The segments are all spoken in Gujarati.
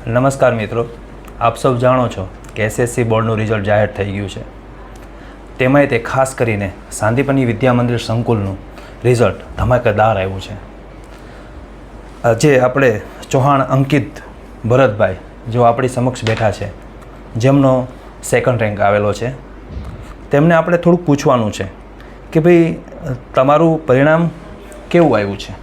નમસ્કાર મિત્રો, આપ સૌ જાણો છો કે એસએસસી બોર્ડનું રિઝલ્ટ જાહેર થઈ ગયું છે. તેમાંય તે ખાસ કરીને શાંતિપની વિદ્યા મંદિર સંકુલનું રિઝલ્ટ ધમાકેદાર આવ્યું છે. જે આપણે ચૌહાણ અંકિત ભરતભાઈ જો આપણી સમક્ષ બેઠા છે, જેમનો સેકન્ડ રેન્ક આવેલો છે, તેમને આપણે થોડુંક પૂછવાનું છે કે ભાઈ તમારું પરિણામ કેવું આવ્યું છે?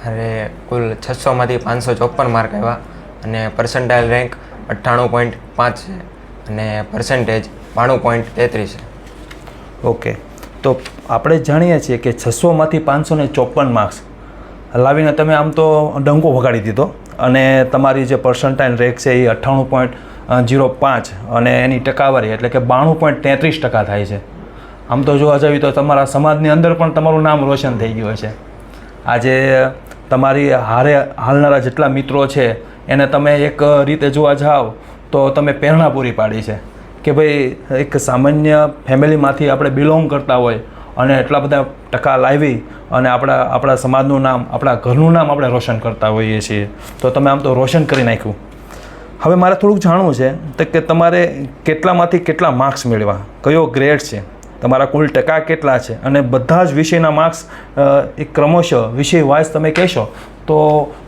અરે કુલ 600માંથી 554 માર્ક આવ્યા અને પર્સન્ટાઇલ રેન્ક 98.5 છે અને પર્સન્ટેજ 92.33 છે. ઓકે, તો આપણે જાણીએ છીએ કે 600માંથી 554 માર્ક્સ લાવીને તમે આમ તો ડંકો વગાડી દીધો અને તમારી જે પર્સન્ટાઇલ રેન્ક છે એ 98.05 અને એની ટકાવારી એટલે કે 92.33% થાય છે. આમ તો જોવા જઈએ તો તમારા સમાજની અંદર પણ તમારું નામ રોશન થઈ ગયું છે. આજે તમારી હાલનારા જેટલા મિત્રો છે એને તમે એક રીતે જોવા જાઓ તો તમે પ્રેરણા પૂરી પાડી છે કે ભાઈ એક સામાન્ય ફેમિલીમાંથી આપણે બિલોંગ કરતા હોય અને એટલા બધા ટકા લાવી અને આપણા સમાજનું નામ, આપણા ઘરનું નામ આપણે રોશન કરતા હોઈએ છીએ. તો તમે આમ તો રોશન કરી નાખ્યું. હવે મારે થોડુંક જાણવું છે કે તમારે કેટલામાંથી કેટલા માર્ક્સ મેળવ્યા, કયો ગ્રેડ છે, તમારા કુલ ટકા કેટલા છે અને બધા જ વિષયના માર્ક્સ એક ક્રમશઃ વિષય વાઇઝ તમે કહેશો તો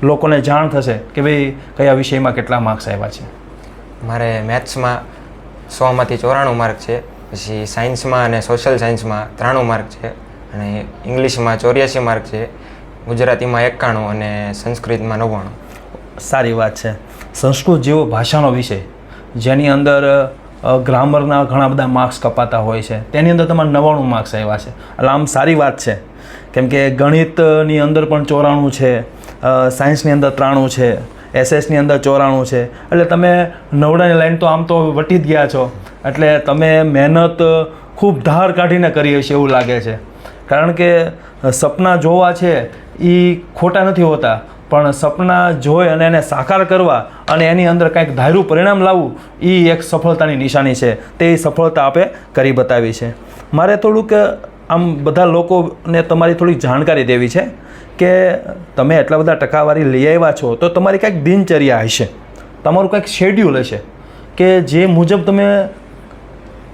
લોકોને જાણ થશે કે ભાઈ કયા વિષયમાં કેટલા માર્ક્સ આવ્યા છે. મારે મેથ્સમાં 100માંથી 94 માર્ક છે, પછી સાયન્સમાં અને સોશિયલ સાયન્સમાં 93 માર્ક છે અને ઇંગ્લિશમાં 84 માર્ક છે, ગુજરાતીમાં 91 અને સંસ્કૃતમાં 99. સારી વાત છે. સંસ્કૃત જેવો ભાષાનો વિષય જેની અંદર ગ્રામરના ઘણા બધા માર્ક્સ કપાતા હોય છે, તેની અંદર તમારે 99 માર્ક્સ આવ્યા છે. એટલે આમ સારી વાત છે, કેમ કે ગણિતની અંદર પણ 94 છે, સાયન્સની અંદર 93 છે, એસએસની અંદર 94 છે. એટલે તમે નવડાની લાઈન તો આમ તો વટી જ ગયા છો. એટલે તમે મહેનત ખૂબ ધાર કાઢીને કરી હશે એવું લાગે છે. કારણ કે સપના જોવા છે એ ખોટા નથી હોતા, પણ સપના જોઈ અને એને સાકાર કરવા અને એની અંદર કાંઈક ધાર્યું પરિણામ લાવવું એ એક સફળતાની નિશાની છે. તે સફળતા આપે કરી બતાવી છે. મારે થોડુંક આમ બધા લોકોને તમારી થોડીક જાણકારી દેવી છે કે તમે એટલા બધા ટકાવારી લઈ આવ્યા છો તો તમારી કાંઈક દિનચર્યા હશે, તમારું કાંઈક શેડ્યુલ હશે કે જે મુજબ તમે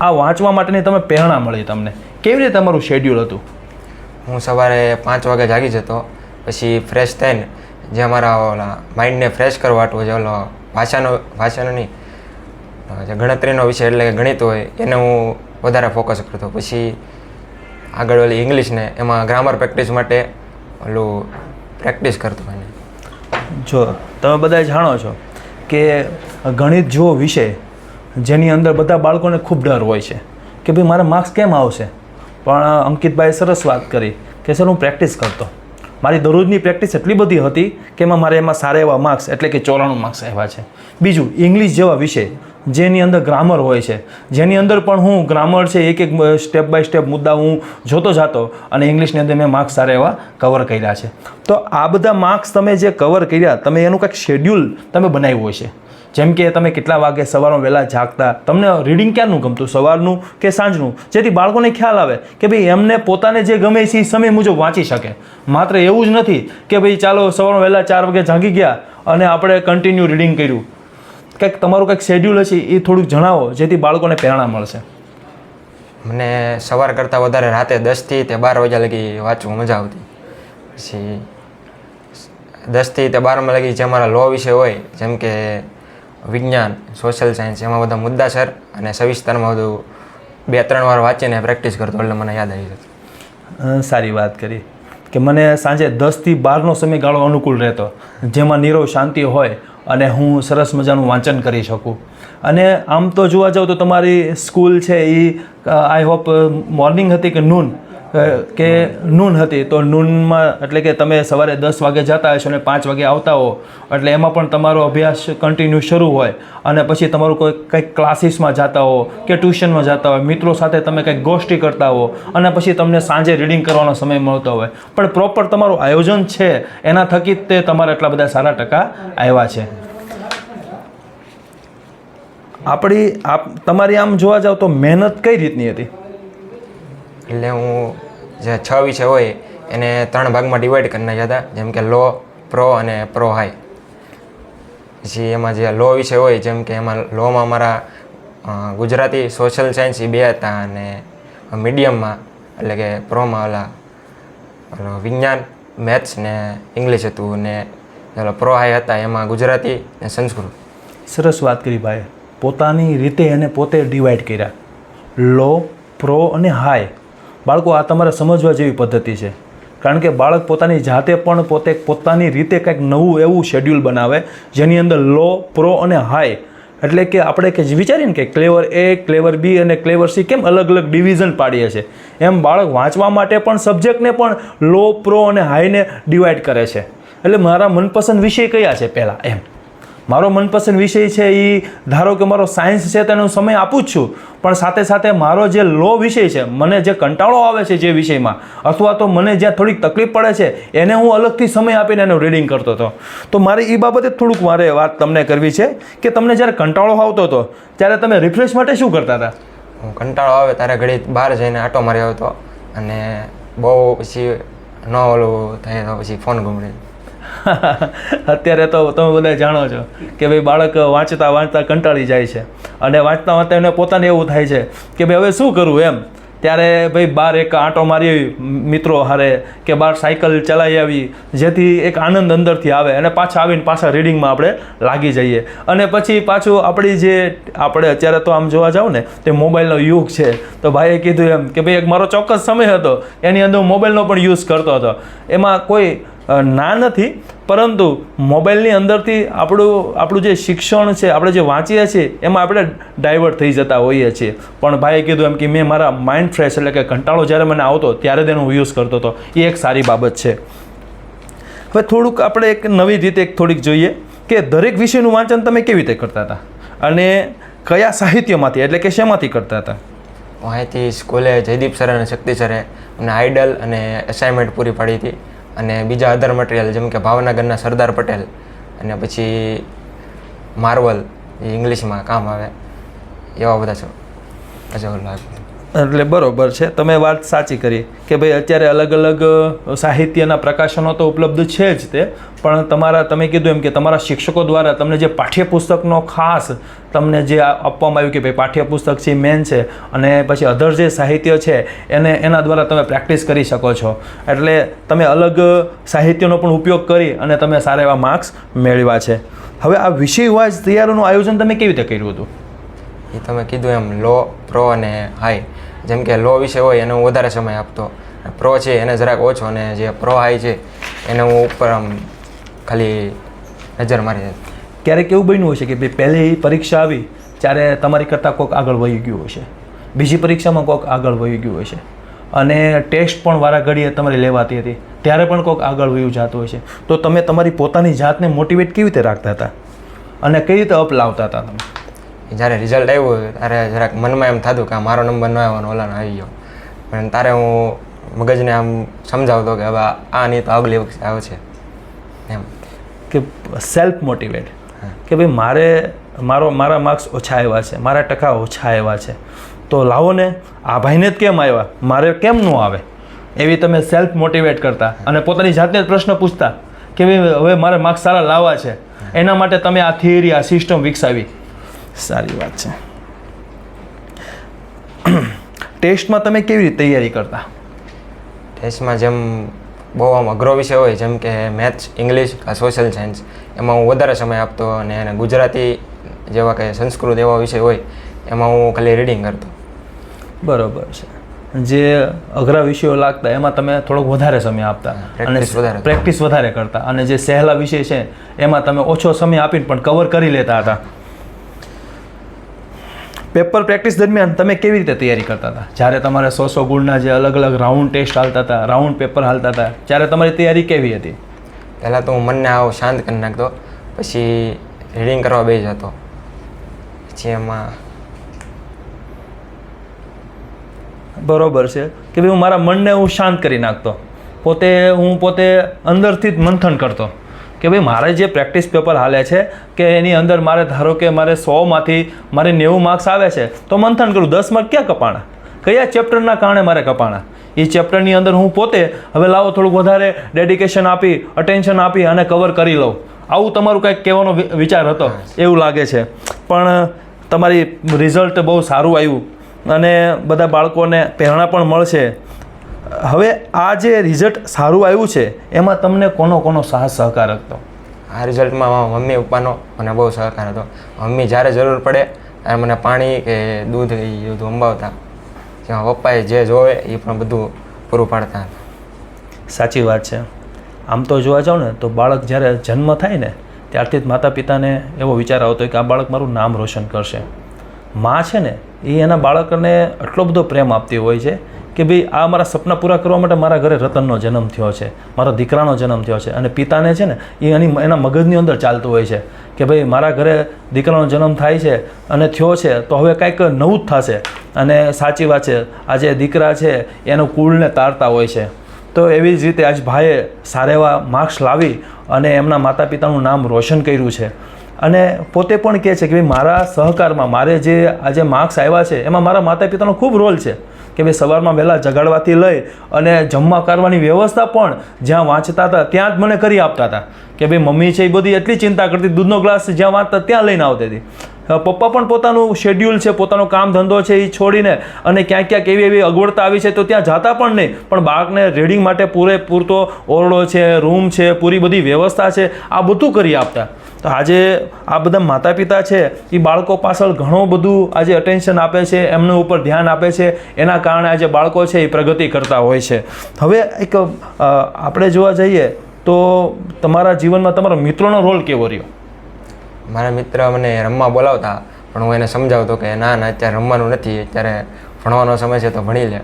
આ વાંચવા માટેની તમે પ્રેરણા મળી. તમને કેવી રીતે તમારું શેડ્યુલ હતું? હું સવારે 5 વાગે જાગી જતો, પછી ફ્રેશ થઈને જે અમારા ઓલા માઇન્ડને ફ્રેશ કરવા હાટું જે ઓલો ભાષાનો નહીં, જે ગણતરીનો વિષય એટલે કે ગણિત હોય એને હું વધારે ફોકસ કરતો. પછી આગળ ઓલી ઇંગ્લિશને એમાં ગ્રામર પ્રેક્ટિસ માટે ઓલું પ્રેક્ટિસ કરતો. એને જો તમે બધા જાણો છો કે ગણિત જેવો વિષય જેની અંદર બધા બાળકોને ખૂબ ડર હોય છે કે ભાઈ મારા માર્ક્સ કેમ આવશે, પણ અંકિતભાઈએ સરસ વાત કરી કે સર હું પ્રેક્ટિસ કરતો. મારી દરરોજની પ્રેક્ટિસ એટલી બધી હતી કે એમાં સારા એવા માર્ક્સ એટલે કે 94 માર્ક્સ આવ્યા છે. બીજું ઇંગ્લિશ જેવા વિષય જેની અંદર ગ્રામર હોય છે, જેની અંદર પણ હું ગ્રામર છે એક સ્ટેપ બાય સ્ટેપ મુદ્દા હું જોતો જાતો અને ઇંગ્લિશની અંદર મેં માર્ક્સ સારા એવા કવર કર્યા છે. તો આ બધા માર્ક્સ તમે જે કવર કર્યા, તમે એનું કંઈક શેડ્યુલ તમે બનાવ્યું હશે. જેમ કે તમે કેટલા વાગે સવારમાં વહેલા જાગતા, તમને રીડિંગ ક્યારનું ગમતું, સવારનું કે સાંજનું, જેથી બાળકોને ખ્યાલ આવે કે ભાઈ એમને પોતાને જે ગમે છે એ સમય મુજબ વાંચી શકે. માત્ર એવું જ નથી કે ભાઈ ચાલો સવારમાં વહેલા 4 વાગે જાગી ગયા અને આપણે કન્ટિન્યુ રીડિંગ કર્યું. કંઈક તમારું કંઈક શેડ્યુલ હશે એ થોડુંક જણાવો જેથી બાળકોને પ્રેરણા મળશે. મને સવાર કરતાં વધારે રાતે 10થી તે 12 વાગ્યા લગી વાંચવું મજા આવતી. પછી 10થી તે 12માં લગી જે અમારા લો વિષય હોય જેમ કે વિજ્ઞાન, સોશિયલ સાયન્સ, એમાં બધા મુદ્દાસર અને સવિસ્તારમાં બધું 2-3 વાર વાંચીને પ્રેક્ટિસ કરતો એટલે મને યાદ આવી જતું. સારી વાત કરી કે મને સાંજે 10થી 12નો સમયગાળો અનુકૂળ રહેતો, જેમાં નીરવ શાંતિ હોય અને હું સરસ મજાનું વાંચન કરી શકું. અને આમ તો જોવા જાઉં તો તમારી સ્કૂલ છે એ આઈ હોપ મોર્નિંગ હતી કે નૂન હતી. તો નૂનમાં એટલે કે તમે સવારે 10 વાગે જતા હશો અને 5 વાગે આવતા હો, એટલે એમાં પણ તમારો અભ્યાસ કન્ટિન્યુ શરૂ હોય અને પછી તમારું કંઈક ક્લાસીસમાં જતા હો કે ટ્યુશનમાં જતા હોય, મિત્રો સાથે તમે કંઈક ગોષ્ઠી કરતા હો અને પછી તમને સાંજે રીડિંગ કરવાનો સમય મળતો હોય. પણ પ્રોપર તમારું આયોજન છે એના થકી જ તે તમારા એટલા બધા સારા ટકા આવ્યા છે. તમારી આમ જોવા જાવ તો મહેનત કઈ રીતની હતી? એટલે હું જે 6 વિષય હોય એને 3 ભાગમાં ડિવાઈડ કરી નાખ્યા હતા, જેમ કે લો, પ્રો અને પ્રો હાઈ. પછી એમાં જે લો વિષય હોય જેમ કે એમાં લોમાં અમારા ગુજરાતી સોશિયલ સાયન્સ એ 2 હતા અને મીડિયમમાં એટલે કે પ્રોમાં ઓલા વિજ્ઞાન મેથ્સ ને ઇંગ્લિશ હતું ને ઓલા પ્રો હાઈ હતા એમાં ગુજરાતી ને સંસ્કૃત. સરસ વાત કરી ભાઈ. પોતાની રીતે એને પોતે ડિવાઈડ કર્યા, લો, પ્રો અને હાઈ. બાળકો આ તમારે સમજવા જેવી પદ્ધતિ છે, કારણ કે બાળક પોતાની જાતે પણ પોતાની રીતે કંઈક નવું એવું શેડ્યુલ બનાવે જેની અંદર લો, પ્રો અને હાઈ. એટલે કે આપણે કે વિચારીએ ને કે ક્લેવર એ, ક્લેવર બી અને ક્લેવર સી કેમ અલગ અલગ ડિવિઝન પાડીએ છીએ, એમ બાળક વાંચવા માટે પણ સબ્જેક્ટને પણ લો, પ્રો અને હાઈને ડિવાઈડ કરે છે. એટલે મારા મનપસંદ વિષય કયા છે પહેલાં એમ. મારો મનપસંદ વિષય છે એ ધારો કે મારો સાયન્સ છે તેનો સમય આપું જ છું, પણ સાથે સાથે મારો જે લો વિષય છે, મને જે કંટાળો આવે છે જે વિષયમાં, અથવા તો મને જ્યાં થોડીક તકલીફ પડે છે એને હું અલગથી સમય આપીને એનું રીડિંગ કરતો હતો. તો મારે એ બાબતે થોડુંક મારે વાત તમને કરવી છે કે તમને જ્યારે કંટાળો આવતો હતો ત્યારે તમે રિફ્રેશ માટે શું કરતા હતા? હું કંટાળો આવે ત્યારે ઘડી બહાર જઈને આંટો મારી આવતો અને બહુ પછી ન ઓલું થાય તો પછી ફોન ઘૂમડી. અત્યારે તો તમે બધા જાણો છો કે ભાઈ બાળક વાંચતા વાંચતા કંટાળી જાય છે અને વાંચતા વાંચતા એને પોતાને એવું થાય છે કે ભાઈ હવે શું કરવું એમ. ત્યારે ભાઈ બહાર એક આંટો મારી મિત્રો હારે કે બહાર સાયકલ ચલાવી આવી, જેથી એક આનંદ અંદરથી આવે અને પાછા આવીને પાછા રીડિંગમાં આપણે લાગી જઈએ. અને પછી પાછું આપણે અત્યારે તો આમ જોવા જાવ ને તે મોબાઈલનો યુગ છે, તો ભાઈએ કીધું એમ કે ભાઈ એક મારો ચોક્કસ સમય હતો એની અંદર હું મોબાઈલનો પણ યુઝ કરતો હતો. એમાં કોઈ ના નથી, પરંતુ મોબાઈલની અંદરથી આપણું જે શિક્ષણ છે, આપણે જે વાંચીએ છીએ એમાં આપણે ડાયવર્ટ થઈ જતા હોઈએ છીએ. પણ ભાઈએ કીધું એમ કે મેં મારા માઇન્ડ ફ્રેશ એટલે કે કંટાળો જ્યારે મને આવતો ત્યારે તેનો યુઝ કરતો હતો. એ એક સારી બાબત છે. હવે થોડુંક આપણે એક નવી રીતે થોડીક જોઈએ કે દરેક વિષયનું વાંચન તમે કેવી રીતે કરતા હતા અને કયા સાહિત્યમાંથી એટલે કે શેમાંથી કરતા હતા? અહીંથી સ્કૂલે જયદીપ સર અને શક્તિ સરે અમને આઈડલ અને અસાઇનમેન્ટ પૂરી પાડી હતી અને બીજા અધર મટીરિયલ જેમ કે ભાવનગરના સરદાર પટેલ અને પછી માર્વલ એ ઇંગ્લિશમાં કામ આવે એવા બધા છે. એટલે બરોબર છે, તમે વાત સાચી કરી કે ભાઈ અત્યારે અલગ અલગ સાહિત્યના પ્રકાશનો તો ઉપલબ્ધ છે જ તે, પણ તમે કીધું એમ કે તમારા શિક્ષકો દ્વારા તમને જે પાઠ્યપુસ્તકનો ખાસ તમને જે આપવામાં આવ્યું કે ભાઈ પાઠ્યપુસ્તક છે મેન છે અને પછી અધર જે સાહિત્ય છે એના દ્વારા તમે પ્રેક્ટિસ કરી શકો છો. એટલે તમે અલગ સાહિત્યનો પણ ઉપયોગ કરી અને તમે સારા એવા માર્ક્સ મેળવ્યા છે. હવે આ વિષય વાઇઝ તૈયારીનું આયોજન તમે કેવી રીતે કર્યું હતું? એ તમે કીધું એમ લો, પ્રો અને હાઈ. જેમ કે લો વિષય હોય એને હું વધારે સમય આપતો, પ્રો છે એને જરાક ઓછો, અને જે પ્રો હાઈ છે એને હું ઉપર આમ ખાલી નજર મારી દઉં. ક્યારેક એવું બન્યું હશે કે ભાઈ પહેલી પરીક્ષા આવી ત્યારે તમારી કરતાં કોઈક આગળ વહી ગયું હશે, બીજી પરીક્ષામાં કોઈક આગળ વહી ગયું હશે, અને ટેસ્ટ પણ વારા ઘડીએ તમારી લેવાતી હતી ત્યારે પણ કોઈક આગળ વયું જતું હશે, તો તમે તમારી પોતાની જાતને મોટિવેટ કેવી રીતે રાખતા હતા અને કઈ રીતે અપ લાવતા હતા તમે? જ્યારે રિઝલ્ટ આવ્યું ત્યારે જરાક મનમાં એમ થતું કે મારો નંબર ન આવ્યો, ઓલાનો આવી ગયો, પણ તારે હું મગજને આમ સમજાવતો કે હવે આ નહીં તો આગલી વખતે આવે છે એમ. કે સેલ્ફ મોટિવેટ કે ભાઈ મારા માર્ક્સ ઓછા આવ્યા છે, મારા ટકા ઓછા આવ્યા છે, તો લાવો ને આ ભાઈને જ કેમ આવ્યા, મારે કેમ ન આવે, એવી તમે સેલ્ફ મોટિવેટ કરતા અને પોતાની જાતને જ પ્રશ્ન પૂછતા કે ભાઈ હવે મારે માર્ક્સ સારા લાવવા છે, એના માટે તમે આ થિયરી, આ સિસ્ટમ વિકસાવી. સારી વાત છે. ટેસ્ટમાં તમે કેવી રીતે તૈયારી કરતા? ટેસ્ટમાં જેમ બહુ આમ અઘરો વિષય હોય જેમ કે મેથ્સ, ઇંગ્લિશ, સોશિયલ સાયન્સ, એમાં હું વધારે સમય આપતો, અને ગુજરાતી જેવા કે સંસ્કૃત એવા વિષય હોય એમાં હું ખાલી રીડિંગ કરતો. બરોબર છે. જે અઘરા વિષયો લાગતા એમાં તમે થોડોક વધારે સમય આપતા અને પ્રેક્ટિસ વધારે કરતા, અને જે સહેલા વિષય છે એમાં તમે ઓછો સમય આપીને પણ કવર કરી લેતા હતા. પેપર પ્રેક્ટિસ દરમિયાન તમે કેવી રીતે તૈયારી કરતા હતા? જ્યારે તમારે 100 ગુણના જે અલગ અલગ રાઉન્ડ ટેસ્ટ હાલતા હતા, રાઉન્ડ પેપર હાલતા હતા, ત્યારે તમારી તૈયારી કેવી હતી? પહેલાં તો હું મનને આવો શાંત કરી નાખતો, પછી રીડિંગ કરવા બેસી જતો. પછી એમાં બરોબર છે કે ભાઈ હું મારા મનને હું શાંત કરી નાખતો, હું પોતે અંદરથી જ મંથન કરતો કે ભાઈ મારે જે પ્રેક્ટિસ પેપર હાલે છે કે એની અંદર મારે ધારો કે મારે 100માંથી મારે 90 માર્ક્સ આવે છે તો મંથન કરું 10 માર્ક ક્યાં કપાણા, કયા ચેપ્ટરના કારણે મારે કપાણા, એ ચેપ્ટરની અંદર હું પોતે હવે લાવો થોડુંક વધારે ડેડિકેશન આપી, અટેન્શન આપી અને કવર કરી લઉં આવું તમારું કંઈક કહેવાનો વિચાર હતો એવું લાગે છે. પણ તમારી રિઝલ્ટ બહુ સારું આવ્યું અને બધા બાળકોને પ્રેરણા પણ મળશે. હવે આ જે રિઝલ્ટ સારું આવ્યું છે એમાં તમને કોનો સાહસ સહકાર હતો? આ રિઝલ્ટમાં મમ્મી પપ્પાનો મને બહુ સહકાર હતો. મમ્મી જ્યારે જરૂર પડે ત્યારે મને પાણી કે દૂધ એ બધું અંબાવતા. જેમાં પપ્પાએ જે જોવે એ પણ બધું પૂરું પાડતા. સાચી વાત છે. આમ તો જોવા જાઓ ને તો બાળક જ્યારે જન્મ થાય ને ત્યારથી જ માતા પિતાને એવો વિચાર આવતો હોય કે આ બાળક મારું નામ રોશન કરશે. માં છે ને એ એના બાળકને એટલો બધો પ્રેમ આપતી હોય છે કે ભાઈ આ મારા સપના પૂરા કરવા માટે મારા ઘરે રતનનો જન્મ થયો છે, મારા દીકરાનો જન્મ થયો છે. અને પિતાને છે ને એ એના મગજની અંદર ચાલતું હોય છે કે ભાઈ મારા ઘરે દીકરાનો જન્મ થાય છે અને થયો છે તો હવે કાંઈક નવું જ થશે. અને સાચી વાત છે, આજે દીકરા છે એનું કુળને તારતા હોય છે. તો એવી જ રીતે આજ ભાઈએ સારા એવા માર્ક્સ લાવી અને એમના માતા પિતાનું નામ રોશન કર્યું છે. અને પોતે પણ કહે છે કે ભાઈ મારા સહકારમાં મારે જે આજે માર્ક્સ આવ્યા છે એમાં મારા માતા પિતાનો ખૂબ રોલ છે કે ભાઈ સવારમાં વહેલા જગાડવાથી લઈ અને જમવા કરવાની વ્યવસ્થા પણ જ્યાં વાંચતા હતા ત્યાં જ મને કરી આપતા હતા કે ભાઈ મમ્મી છે એ બધી એટલી ચિંતા કરતી, દૂધનો ગ્લાસ જ્યાં વાંચતા ત્યાં લઈને આવતી હતી. પપ્પા પણ પોતાનું શેડ્યુલ છે, પોતાનો કામ ધંધો છે એ છોડીને અને ક્યાંક ક્યાંક એવી અગવડતા આવી છે તો ત્યાં જતા પણ નહીં, પણ બાળકને રીડિંગ માટે પૂરતો ઓરડો છે, રૂમ છે, પૂરી બધી વ્યવસ્થા છે, આ બધું કરી આપતા. તો આજે આ બધા માતા પિતા છે એ બાળકો પાછળ ઘણું બધું આજે અટેન્શન આપે છે, એમના ઉપર ધ્યાન આપે છે. એના કારણે આજે બાળકો છે એ પ્રગતિ કરતા હોય છે. હવે એક આપણે જોવા જઈએ તો તમારા જીવનમાં તમારા મિત્રોનો રોલ કેવો રહ્યો? મારા મિત્ર મને રમવા બોલાવતા પણ હું એને સમજાવતો કે ના અત્યારે રમવાનું નથી, અત્યારે ભણવાનો સમય છે તો ભણી લે.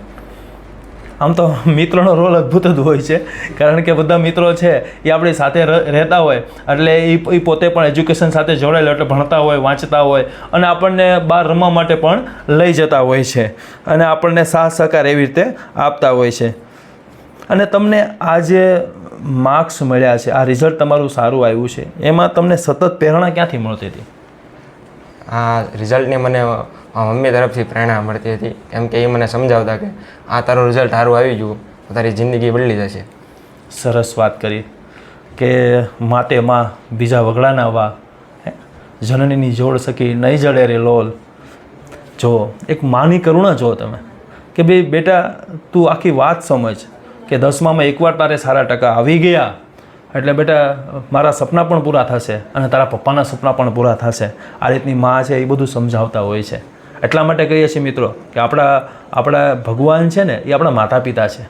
આમ તો મિત્રોનો રોલ અદ્ભુત જ હોય છે, કારણ કે બધા મિત્રો છે એ આપણી સાથે રહેતા હોય એટલે એ પોતે પણ એજ્યુકેશન સાથે જોડાયેલા એટલે ભણતા હોય, વાંચતા હોય અને આપણને બહાર રમવા માટે પણ લઈ જતા હોય છે અને આપણને સાથ સહકાર એવી રીતે આપતા હોય છે. અને તમને આ જે માર્ક્સ મળ્યા છે, આ રિઝલ્ટ તમારું સારું આવ્યું છે, એમાં તમને સતત પ્રેરણા ક્યાંથી મળતી હતી? આ રિઝલ્ટની મને મમ્મી તરફથી પ્રેરણા મળતી હતી. એમ કે એ મને સમજાવતા કે આ તારું રિઝલ્ટ સારું આવી ગયું તો તારી જિંદગી બદલી જશે. સરસ વાત કરી કે માતે માં બીજા વગડાના વા, જનનીની જોડ સકી નહીં જડે રે લોલ. જો એક માની કરુણા જો તમે કે ભાઈ બેટા તું આખી વાત સમજ કે 10મામાં એકવાર તારે સારા ટકા આવી ગયા એટલે બેટા મારા સપના પણ પૂરા થશે અને તારા પપ્પાના સપના પણ પૂરા થશે. આ રીતની માં છે એ બધું સમજાવતા હોય છે. એટલા માટે કહીએ છીએ મિત્રો કે આપણા ભગવાન છે ને એ આપણા માતા પિતા છે.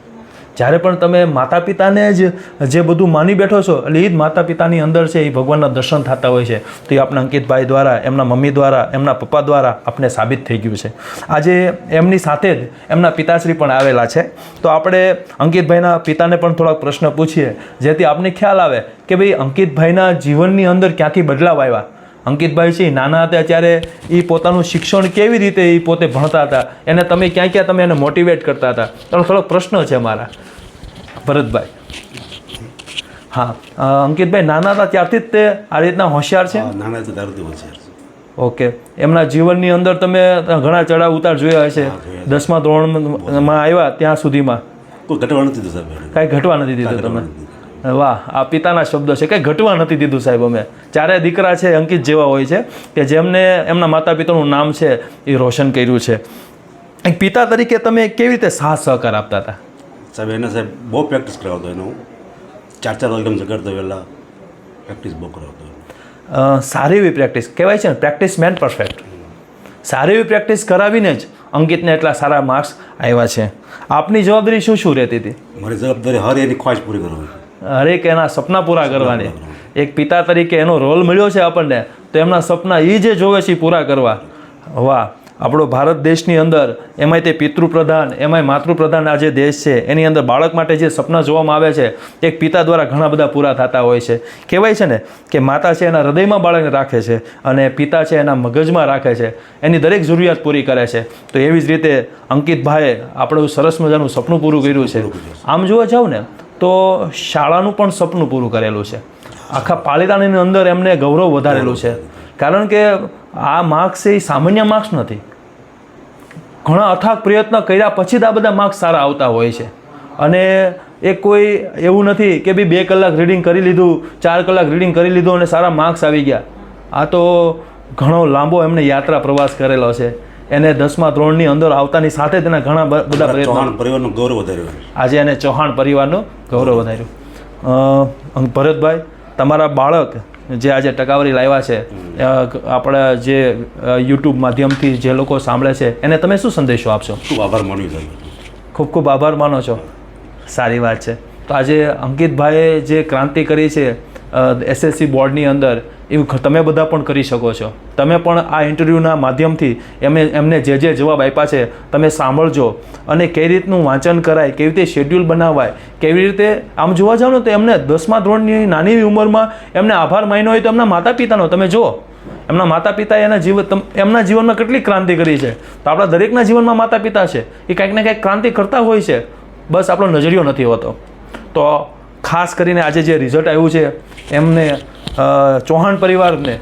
જ્યારે પણ તમે માતા પિતાને જ જે બધું માની બેઠો છો એટલે એ જ માતા પિતાની અંદર છે એ ભગવાનના દર્શન થતા હોય છે. તો એ આપણા અંકિતભાઈ દ્વારા, એમના મમ્મી દ્વારા, એમના પપ્પા દ્વારા આપણે સાબિત થઈ ગયું છે. આજે એમની સાથે જ એમના પિતાશ્રી પણ આવેલા છે. તો આપણે અંકિતભાઈના પિતાને પણ થોડાક પ્રશ્ન પૂછીએ જેથી આપને ખ્યાલ આવે કે ભાઈ અંકિતભાઈના જીવનની અંદર ક્યાંથી બદલાવ આવ્યા. અંકિતભાઈ છે નાના હતા ત્યારે એ પોતાનું શિક્ષણ કેવી રીતે એ પોતે ભણતા હતા, એને તમે ક્યાં તમે એને મોટિવેટ કરતા હતા? થોડોક પ્રશ્ન છે મારા ભરતભાઈ. હા, અંકિતભાઈ નાના હતા ત્યારથી જ તે આ રીતના હોશિયાર છે? નાના તો ત્યારથી હોશિયાર છે. ઓકે. એમના જીવનની અંદર તમે ઘણા ચડાવ ઉતાર જોયા હશે. 10મા ધોરણમાં આવ્યા ત્યાં સુધીમાં કોઈ ઘટવા નથી દીધું સાહેબ. કાંઈ ઘટવા નથી દીધું તમે? વાહ, આ પિતાના શબ્દો છે. કંઈ ઘટવા નથી દીધું સાહેબ. અમે ચારે દીકરા છે અંકિત જેવા હોય છે કે જેમને એમના માતા પિતાનું નામ છે એ રોશન કર્યું છે. એક પિતા તરીકે તમે કેવી રીતે સાથ સહકાર આપતા હતા? સાહેબ એને સાહેબ બહુ પ્રેક્ટિસ કરાવતો એનો. 4 વાગ્યામાં જગાડતો વહેલા પ્રેક્ટિસ બહુ કરાવતો. સારી એવી પ્રેક્ટિસ કહેવાય છે ને, પ્રેક્ટિસ મેન પરફેક્ટ. સારી એવી પ્રેક્ટિસ કરાવીને જ અંકિતને એટલા સારા માર્ક્સ આવ્યા છે. આપની જવાબદારી શું રહેતી હતી? મારી જવાબદારી હર એની ખ્વાહિશ પૂરી કરવાની, હરેક એના સપના પૂરા કરવાની. એક પિતા તરીકે એનો રોલ મળ્યો છે આપણને તો એમના સપના એ જે જોવે છે એ પૂરા કરવા. વાહ, આપણો ભારત દેશની અંદર એમાંય તે પિતૃપ્રધાન એમાંય માતૃપ્રધાન આ જે દેશ છે એની અંદર બાળક માટે જે સપના જોવામાં આવે છે એક પિતા દ્વારા ઘણા બધા પૂરા થતા હોય છે. કહેવાય છે ને કે માતા છે એના હૃદયમાં બાળકને રાખે છે અને પિતા છે એના મગજમાં રાખે છે, એની દરેક જરૂરિયાત પૂરી કરે છે. તો એવી જ રીતે અંકિતભાઈએ આપણું સરસ મજાનું સપનું પૂરું કર્યું છે. આમ જોવા જાવ ને તો શાળાનું પણ સપનું પૂરું કરેલું છે. આખા પાલિતાણાની અંદર એમને ગૌરવ વધારેલું છે. કારણ કે આ માર્ક્સ એ સામાન્ય માર્ક્સ નથી. ઘણા અથાગ પ્રયત્ન કર્યા પછી જ આ બધા માર્ક્સ સારા આવતા હોય છે. અને એ કોઈ એવું નથી કે ભાઈ 2 કલાક રીડિંગ કરી લીધું, 4 કલાક રીડિંગ કરી લીધું અને સારા માર્ક્સ આવી ગયા. આ તો ઘણો લાંબો એમને યાત્રા પ્રવાસ કરેલો છે. એને 10મા ધોરણની અંદર આવતાની સાથે જ એના ઘણા બધા પ્રયત્નો. ચૌહાણ પરિવારનું ગૌરવ વધાર્યું. આજે એને ચૌહાણ પરિવારનું ગૌરવ વધાર્યું. ભરતભાઈ, તમારા બાળક જે આજે ટકાવારી લાવ્યા છે, આપણા જે યુટ્યુબ માધ્યમથી જે લોકો સાંભળે છે એને તમે શું સંદેશો આપશો? ખૂબ આભાર માન્યું છે. ખૂબ ખૂબ આભાર માનો છો. સારી વાત છે. તો આજે અંકિતભાઈએ જે ક્રાંતિ કરી છે SSC બોર્ડની અંદર, એવું તમે બધા પણ કરી શકો છો. તમે પણ આ ઇન્ટરવ્યૂના માધ્યમથી એમને જે જવાબ આપ્યા છે તમે સાંભળજો અને કઈ રીતનું વાંચન કરાય, કેવી રીતે શેડ્યુલ બનાવાય, કેવી રીતે આમ જોવા જાઓ ને તો એમને 10મા ધોરણની નાની ઉંમરમાં એમને આભાર માન્યો હોય તો એમના માતા પિતાનો તમે જુઓ. એમના માતા પિતાએ એમના જીવનમાં કેટલી ક્રાંતિ કરી છે. તો આપણા દરેકના જીવનમાં માતા પિતા છે, એ કંઈક ને કંઈક ક્રાંતિ કરતા હોય છે, બસ આપણો નજરિયો નથી હોતો. તો ખાસ કરીને આજે જે રિઝલ્ટ આવ્યું છે એમને ચૌહાણ પરિવારને